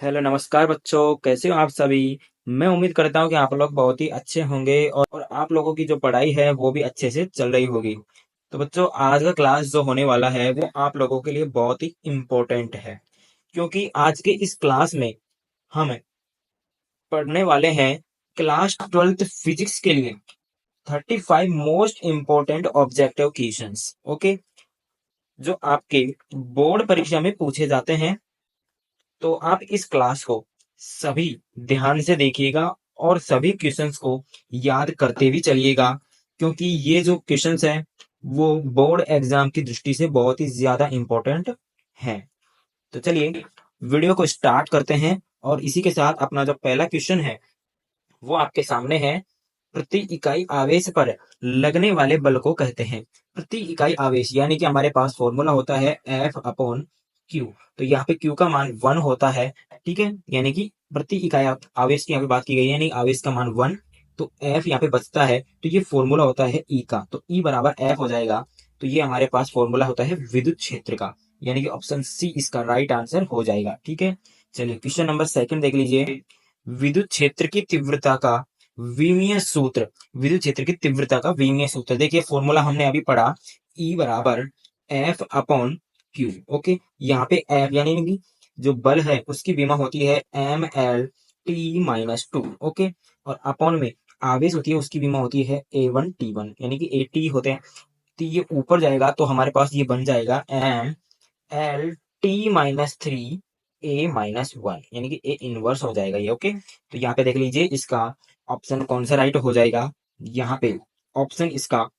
Hello नमस्कार बच्चों, कैसे हो आप सभी। मैं उम्मीद करता हूँ कि आप लोग बहुत ही अच्छे होंगे और आप लोगों की जो पढ़ाई है वो भी अच्छे से चल रही होगी। तो बच्चों, आज का क्लास जो होने वाला है वो आप लोगों के लिए बहुत ही इम्पोर्टेंट है, क्योंकि आज के इस क्लास में हम पढ़ने वाले हैं क्लास 12th फिजिक्स के लिए 35 most important objective questions. Okay, जो आपके बोर्ड परीक्षा में पूछे जाते हैं। तो आप इस क्लास को सभी ध्यान से देखिएगा और सभी क्वेश्चंस को याद करते भी चलिएगा, क्योंकि ये जो क्वेश्चंस हैं वो बोर्ड एग्जाम की दृष्टि से बहुत ही ज्यादा इंपॉर्टेंट हैं। तो चलिए वीडियो को स्टार्ट करते हैं और इसी के साथ अपना जो पहला क्वेश्चन है वो आपके सामने है। प्रति इकाई आवेश पर लगने वाले बल को कहते हैं। प्रति इकाई आवेश यानी कि हमारे पास फॉर्मूला होता है F अपॉन Q। तो यहाँ पे Q का मान 1 होता है, ठीक है। यानी कि प्रति इकाई आवेश की यहाँ पे बात की गई है, यानी आवेश का मान 1। तो F यहाँ पे बचता है, तो ये फॉर्मूला होता है E का, तो E बराबर F हो जाएगा। तो ये हमारे पास फॉर्मूला होता है विद्युत क्षेत्र का, यानी कि ऑप्शन सी इसका राइट आंसर हो जाएगा, ठीक है। चलिए क्वेश्चन नंबर सेकंड देख लीजिए। विद्युत क्षेत्र की तीव्रता का विमीय सूत्र। विद्युत क्षेत्र की तीव्रता का विमीय सूत्र देखिए, फॉर्मूला हमने अभी पढ़ा, E बराबर F अपॉन Q। ओके, यहाँ पे F यानी कि जो बल है उसकी विमा होती है mL/t-2। ओके, और अपॉन में आवेश होती है उसकी विमा होती है A1T1, यानी कि AT होते हैं। तो ये ऊपर जाएगा तो हमारे पास ये बन जाएगा mL/t-3 A-1, यानी कि A इनवर्स हो जाएगा ये। ओके, तो यहाँ पे देख लीजिए इसका ऑप्शन कौन सा राइट हो जाएगा। यहाँ पे ऑप्शन इसका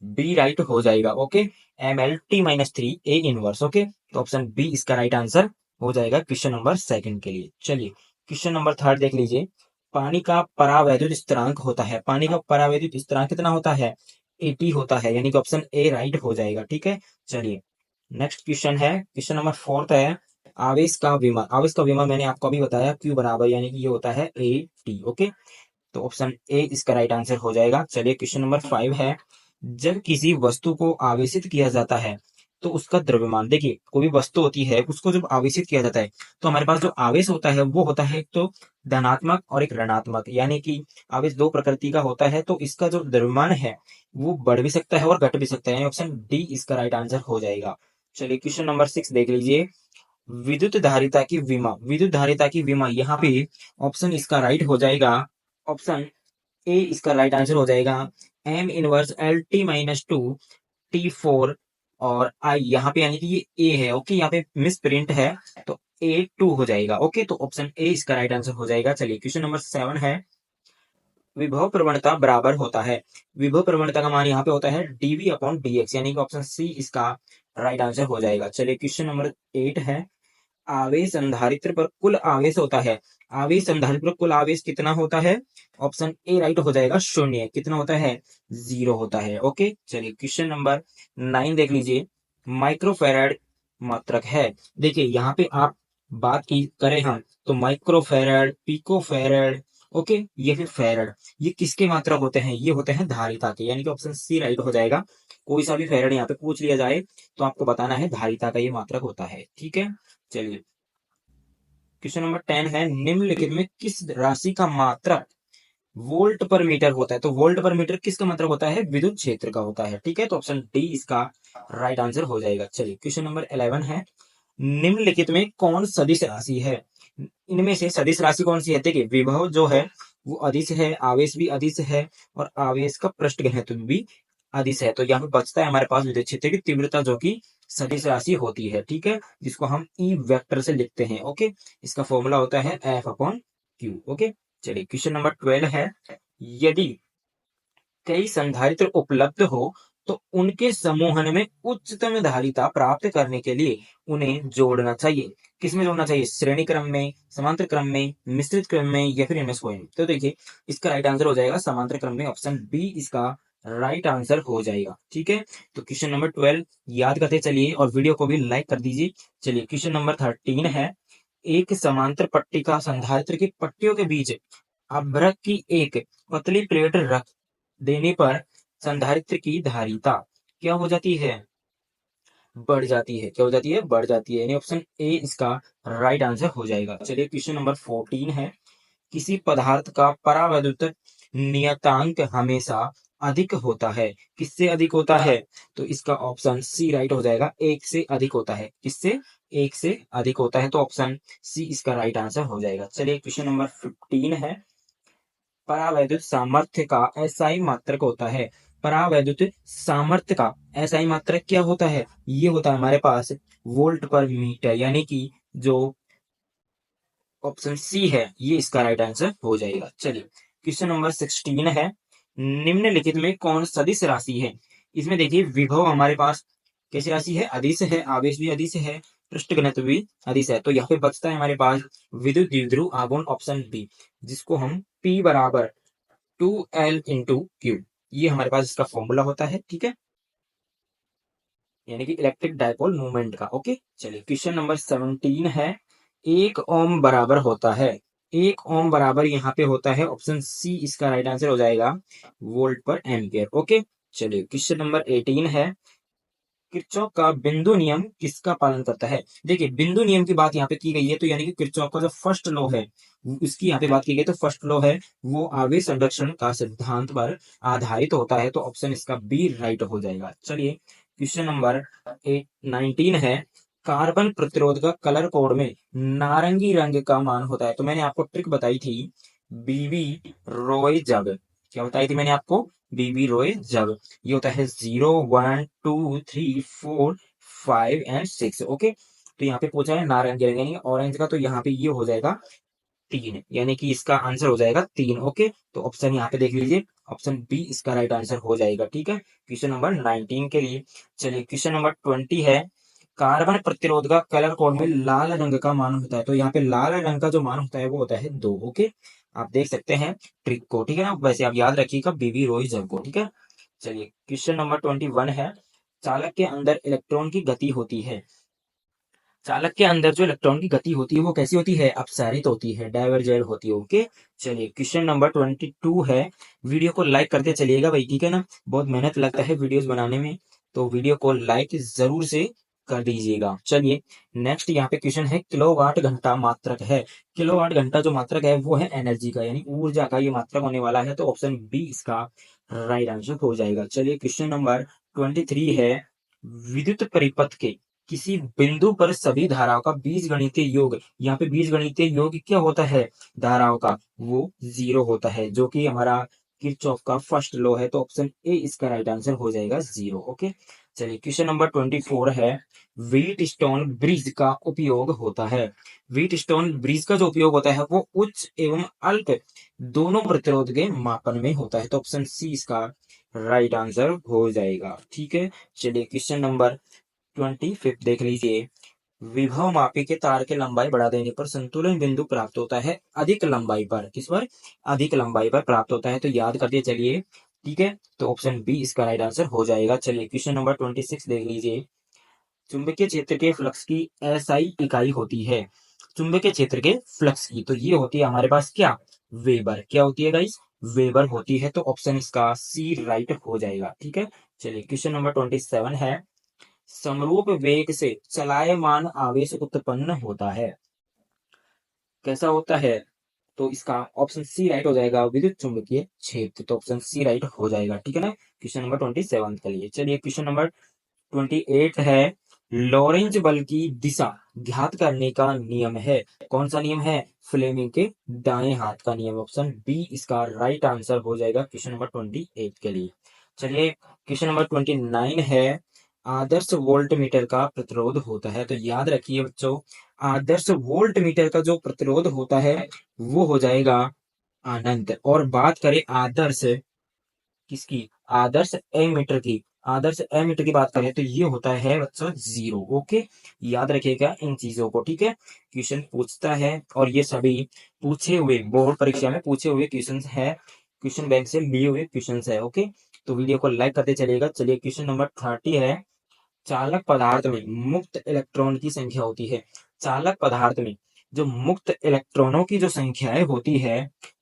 बी राइट हो जाएगा। Okay, mL/t-3 A inverse. Okay, तो ऑप्शन बी इसका राइट आंसर हो जाएगा क्वेश्चन नंबर सेकंड के लिए। चलिए क्वेश्चन नंबर थर्ड देख लीजिए। पानी का परावैद्युत स्थिरांक होता है, पानी का परावैद्युत स्थिरांक कितना होता है, 80 होता है, यानी कि ऑप्शन ए राइट हो जाएगा, ठीक है। चलिए नेक्स्ट क्वेश्चन है, क्वेश्चन नंबर फोर्थ है। आवेश का विमा, आवेश का विमा मैंने आपको अभी बताया क्यू बराबर, यानी कि ये होता है ए टी। ओके, तो ऑप्शन ए इसका राइट आंसर हो जाएगा। चलिए क्वेश्चन नंबर 5 है। जब किसी वस्तु को आवेशित किया जाता है तो उसका द्रव्यमान, देखिए कोई भी वस्तु होती है उसको जब आवेशित किया जाता है तो हमारे पास जो आवेश होता है वो होता है एक तो धनात्मक और एक ऋणात्मक, यानी कि आवेश दो प्रकृति का होता है। तो इसका जो द्रव्यमान है वो बढ़ भी सकता है और घट भी सकता है, ऑप्शन डी इसका राइट आंसर हो जाएगा। चलिए क्वेश्चन नंबर 6 देख लीजिए। विद्युत धारिता की विमा, विद्युत धारिता की विमा, यहाँ पे ऑप्शन इसका राइट हो जाएगा, ऑप्शन ए इसका राइट आंसर हो जाएगा। एम इनवर्स L/T-2 T4 और आई, यहाँ पे यानी कि ये ए है। ओके, यहाँ पे मिस प्रिंट है तो A2 हो जाएगा। ओके, तो ऑप्शन ए इसका राइट आंसर हो जाएगा। चलिए क्वेश्चन नंबर 7 है। विभव प्रवणता बराबर होता है, विभव प्रवणता का मान यहाँ पे होता है dV अपॉन dx, यानी कि ऑप्शन सी इसका राइट आंसर हो जाएगा। चलिए क्वेश्चन नंबर 8 है। आवेश संधारित्र पर कुल आवेश होता है, आवेश संधारित्र पर कुल आवेश कितना होता है, ऑप्शन ए राइट हो जाएगा, शून्य। कितना होता है, 0 होता है। ओके, चलिए क्वेश्चन नंबर 9 देख लीजिए। माइक्रोफैराड मात्रक है, देखिए यहाँ पे आप बात की करें हम तो माइक्रोफैराड, पिकोफैराड, ओके, ये फिर फैराड, ये किसके मात्रक होते हैं, ये होते हैं धारिता के, यानी कि ऑप्शन सी राइट हो जाएगा। कोई सा भी फैराड यहाँ पे पूछ लिया जाए तो आपको बताना है धारिता का ये मात्रक होता है, ठीक है। चलिए क्वेश्चन नंबर 10 है। निम्नलिखित में किस राशि का मात्रक वोल्ट पर मीटर होता है, तो वोल्ट पर मीटर किसका मात्रक होता है, विद्युत क्षेत्र का होता है, ठीक है। तो ऑप्शन डी इसका राइट आंसर हो जाएगा। चलिए क्वेश्चन नंबर 11 है। निम्नलिखित में कौन सदिश राशि है, इनमें से सदिश राशि कौन सी है, देखिए विभव जो है वो अदिश है, आवेश भी अदिश है और आवेश का पृष्ठ घनत्व भी अदिश है। तो यहाँ पे बचता है हमारे पास विद्युत क्षेत्र की तीव्रता, जो कि सदिश राशि होती है, ठीक है, जिसको हम ई वेक्टर से लिखते हैं। ओके, इसका फॉर्मूला होता है एफ अपॉन क्यू। ओके, चलिए क्वेश्चन नंबर 12 है। यदि कई संधारित्र उपलब्ध हो तो उनके समूहन में उच्चतम धारिता प्राप्त करने के लिए उन्हें जोड़ना चाहिए। किसमें जोड़ना चाहिए, श्रेणी क्रम में, समांतर क्रम में, मिश्रित क्रम में या फिर इनमें से कोई नहीं। तो देखिए इसका राइट आंसर हो जाएगा समांतर क्रम में, ऑप्शन बी इसका राइट आंसर हो जाएगा, ठीक है। तो क्वेश्चन नंबर 12 याद करते चलिए और वीडियो को भी लाइक कर दीजिए। चलिए क्वेश्चन नंबर 13 है। एक समांतर पट्टिका संधारित्र की पट्टियों के बीच अभ्रक की एक पतली प्लेट रख देने पर संधारित्र की धारिता क्या हो जाती है, बढ़ जाती है। क्या हो जाती है? बढ़ जाती है, यानी ऑप्शन ए इसका राइट आंसर हो जाएगा। चलिए क्वेश्चन नंबर 14 है, किसी पदार्थ का परावैद्युत नियतांक हमेशा अधिक होता है। किससे अधिक होता है? तो इसका ऑप्शन सी राइट हो जाएगा, एक से अधिक होता है। किससे? एक से अधिक होता है, तो ऑप्शन सी इसका राइट आंसर हो जाएगा। चलिए क्वेश्चन नंबर 15 है, परावैद्युत सामर्थ्य का एसआई मात्रक होता है। परावैद्युत सामर्थ्य का एसआई मात्रक क्या होता है? ये होता है हमारे पास वोल्ट पर मीटर, यानी कि जो ऑप्शन सी है ये इसका राइट आंसर हो जाएगा। चलिए क्वेश्चन नंबर 16 है, निम्नलिखित में कौन सदिश राशि है? इसमें देखिए विभव हमारे पास कैसी राशि है? अदिश है, आवेश भी अदिश है, पृष्ठ घनत्व भी अदिश है। तो यहाँ पे बचता है हमारे पास विद्युत द्विध्रुव आघूर्ण ऑप्शन बी, जिसको हम P बराबर 2L इंटू क्यू, ये हमारे पास इसका फॉर्मूला होता है। ठीक है, यानी कि इलेक्ट्रिक डायपोल मूवमेंट का। ओके, चलिए क्वेश्चन नंबर 17 है, एक ओम बराबर होता है। एक ओम बराबर यहाँ पे होता है, ऑप्शन सी इसका राइट आंसर हो जाएगा, वोल्ट पर एम्पियर। ओके, चलिए क्वेश्चन नंबर 18 है, किरचॉफ का बिंदु नियम किसका पालन करता है? देखिए बिंदु नियम की बात यहाँ पे की गई है, तो यानी कि किरचॉफ का जो फर्स्ट लॉ है उसकी यहाँ पे बात की गई, तो फर्स्ट लॉ है वो आवेश संरक्षण का सिद्धांत पर आधारित होता है, तो ऑप्शन इसका बी राइट हो जाएगा। चलिए क्वेश्चन नंबर 19 है, कार्बन प्रतिरोध का कलर कोड में नारंगी रंग का मान होता है। तो मैंने आपको ट्रिक बताई थी, बीबी रॉय जग। क्या बताई थी मैंने आपको? बीबी रॉय जग। ये होता है 0 1 2 3 4 5 एंड 6। ओके, तो यहाँ पे पूछा है नारंगी रंग यानी ऑरेंज का, तो यहाँ पे ये हो जाएगा 3, यानी कि इसका आंसर हो जाएगा 3। ओके, तो ऑप्शन यहाँ पे देख लीजिए, ऑप्शन बी इसका राइट आंसर हो जाएगा। ठीक है, क्वेश्चन नंबर 19 के लिए। चलिए क्वेश्चन नंबर 20 है, कार्बन प्रतिरोध का कलर कोड में लाल रंग का मान होता है। तो यहाँ पे लाल रंग का जो मान होता है वो होता है 2। ओके, आप देख सकते हैं ट्रिक को। ठीक है ना, वैसे आप याद रखिएगा बीबी रॉय जग को। ठीक है, चलिए क्वेश्चन नंबर 21 है, चालक के अंदर इलेक्ट्रॉन की गति होती है। चालक के अंदर जो इलेक्ट्रॉन की गति होती है वो कैसी होती है? अपसारित होती है, डाइवर्जेंट होती है। ओके, चलिए क्वेश्चन नंबर 22 है, वीडियो को लाइक करते चलिएगा भाई। ठीक है ना, बहुत मेहनत लगता है वीडियोस बनाने में, तो वीडियो को लाइक जरूर से कर दीजिएगा। चलिए नेक्स्ट यहाँ पे क्वेश्चन है, किलोवाट घंटा मात्रक है। किलोवाट घंटा जो मात्रक है वो है एनर्जी का, यानी ऊर्जा का ये मात्रक होने वाला है, तो ऑप्शन बी इसका राइट आंसर हो जाएगा। चलिए क्वेश्चन नंबर 23 है, विद्युत परिपथ के किसी बिंदु पर सभी धाराओं का बीजगणितीय योग, यहाँ पे बीजगणितीय योग क्या होता है धाराओं का? वो 0 होता है, जो कि हमारा किरचॉफ का फर्स्ट लॉ है, तो ऑप्शन ए इसका राइट आंसर हो जाएगा 0। ओके, चलिए क्वेश्चन नंबर 24 है, व्हीट स्टोन ब्रिज का उपयोग होता है। व्हीट स्टोन ब्रिज का जो उपयोग होता है वो उच्च एवं अल्प दोनों प्रतिरोध के मापन में होता है, तो ऑप्शन सी इसका राइट आंसर हो जाएगा। ठीक है, चलिए क्वेश्चन नंबर 25 देख लीजिए, विभव मापी के तार की लंबाई बढ़ा देने पर संतुलन बिंदु प्राप्त होता है अधिक लंबाई पर। किस पर? अधिक लंबाई पर प्राप्त होता है, तो याद करते चलिए। ठीक है, तो ऑप्शन बी इसका राइट आंसर हो जाएगा। चलिए क्वेश्चन नंबर 26 देख लीजिए, चुंबकीय क्षेत्र के फ्लक्स की एसआई इकाई होती है। चुंबकीय क्षेत्र के फ्लक्स की, तो ये होती है हमारे पास क्या? वेबर। क्या होती है गाइस? वेबर होती है, तो ऑप्शन इसका सी राइट हो जाएगा। ठीक है, चलिए क्वेश्चन नंबर 27 है, समरूप वेग से चलायमान आवेश उत्पन्न होता है। कैसा होता है? तो इसका ऑप्शन सी राइट हो जाएगा, विद्युत चुंबकीय क्षेत्र, तो ऑप्शन सी राइट हो जाएगा। ठीक है ना, क्वेश्चन नंबर 27 के लिए। चलिए क्वेश्चन नंबर 28 है, लॉरेंज बल की दिशा ज्ञात करने का नियम है। कौन सा नियम है? फ्लेमिंग के दाएं हाथ का नियम, ऑप्शन बी इसका राइट आंसर हो जाएगा क्वेश्चन नंबर 28 के लिए। चलिए क्वेश्चन नंबर 29 है, आदर्श वोल्ट मीटर का प्रतिरोध होता है। तो याद रखिए बच्चों, आदर्श वोल्ट मीटर का जो प्रतिरोध होता है वो हो जाएगा अनंत। और बात करें आदर्श किसकी? आदर्श एमीटर की। आदर्श एमीटर की बात करें तो ये होता है बच्चों 0। ओके, याद रखिएगा इन चीजों को। ठीक है, क्वेश्चन पूछता है और ये सभी पूछे हुए बोर्ड परीक्षा में पूछे हुए क्वेश्चन है, क्वेश्चन बैंक से लिए हुए क्वेश्चन है। ओके, तो वीडियो को लाइक करते चलिएगा। चलिए क्वेश्चन नंबर 30 है, चालक पदार्थ में मुक्त इलेक्ट्रॉन की संख्या होती है। चालक पदार्थ में जो मुक्त इलेक्ट्रॉनों की जो संख्याएं होती है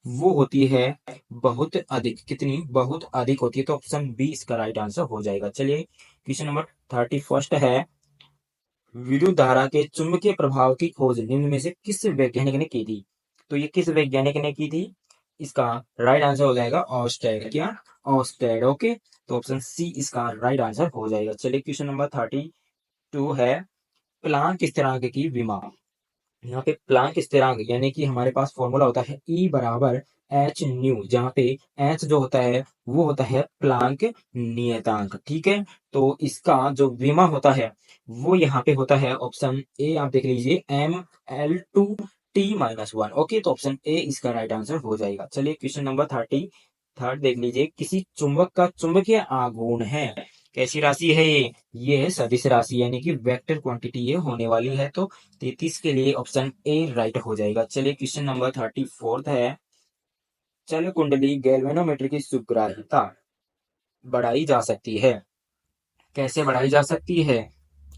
वो होती है बहुत अधिक। कितनी? बहुत अधिक होती है, तो ऑप्शन बी इसका राइट आंसर हो जाएगा। चलिए क्वेश्चन नंबर 31 है, विद्युत धारा के चुंबकीय प्रभाव की खोज निम्न में से किस वैज्ञानिक ने की थी? तो ये किस वैज्ञानिक ने की थी? इसका राइट आंसर हो जाएगा ऑस्टेड। क्या? ऑस्टेड। ओके, तो ऑप्शन सी इसका राइट आंसर हो जाएगा। चलिए क्वेश्चन नंबर 32 है प्लांक स्थिरांक की विमा। यहाँ पे प्लांक स्थिरांक यानी कि हमारे पास फॉर्मूला होता है E बराबर एच न्यू, जहाँ पे एच जो होता है वो होता है प्लांक नियतांक। ठीक है, तो इसका जो विमा होता है वो यहाँ पे होता है ऑप्शन ए, आप देख लीजिए Ml/T-1। ओके, तो ऑप्शन ए इसका राइट आंसर हो जाएगा। चलिए क्वेश्चन नंबर 33 देख लीजिए, किसी चुंबक का चुंबकीय आघूर्ण है, कैसी राशि है ये है सदिश राशि यानी कि वेक्टर क्वांटिटी ये होने वाली है। तो 33 के लिए ऑप्शन ए राइट हो जाएगा। चलिए क्वेश्चन नंबर 34 है चल कुंडली गैल्वेनोमीटर की सुग्राह्यता बढ़ाई जा सकती है, कैसे बढ़ाई जा सकती है?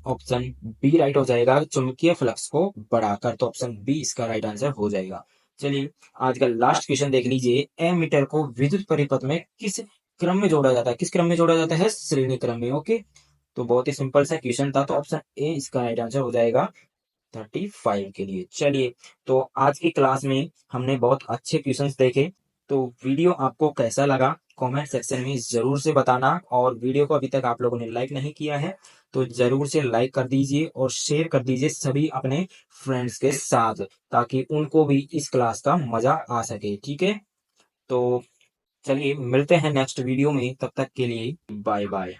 ऑप्शन बी राइट हो जाएगा, चुंबकीय फ्लक्स को बढ़ाकर। तो ऑप्शन बी इसका राइट आंसर हो जाएगा। चलिए आज का लास्ट क्वेश्चन देख लीजिए, एमीटर को विद्युत परिपथ में किस क्रम में जोड़ा जाता है? किस क्रम में जोड़ा जाता है? श्रेणी क्रम में। ओके, तो बहुत ही सिंपल सा क्वेश्चन था, तो ऑप्शन ए इसका राइट आंसर हो जाएगा 35 के लिए। चलिए, तो आज की क्लास में हमने बहुत अच्छे क्वेश्चंस देखे। तो वीडियो आपको कैसा लगा कमेंट सेक्शन में जरूर से बताना, और वीडियो को अभी तक आप लोगों ने लाइक नहीं किया है तो जरूर से लाइक कर दीजिए और शेयर कर दीजिए सभी अपने फ्रेंड्स के साथ, ताकि उनको भी इस क्लास का मजा आ सके। ठीक है, तो चलिए मिलते हैं नेक्स्ट वीडियो में, तब तक के लिए बाय बाय।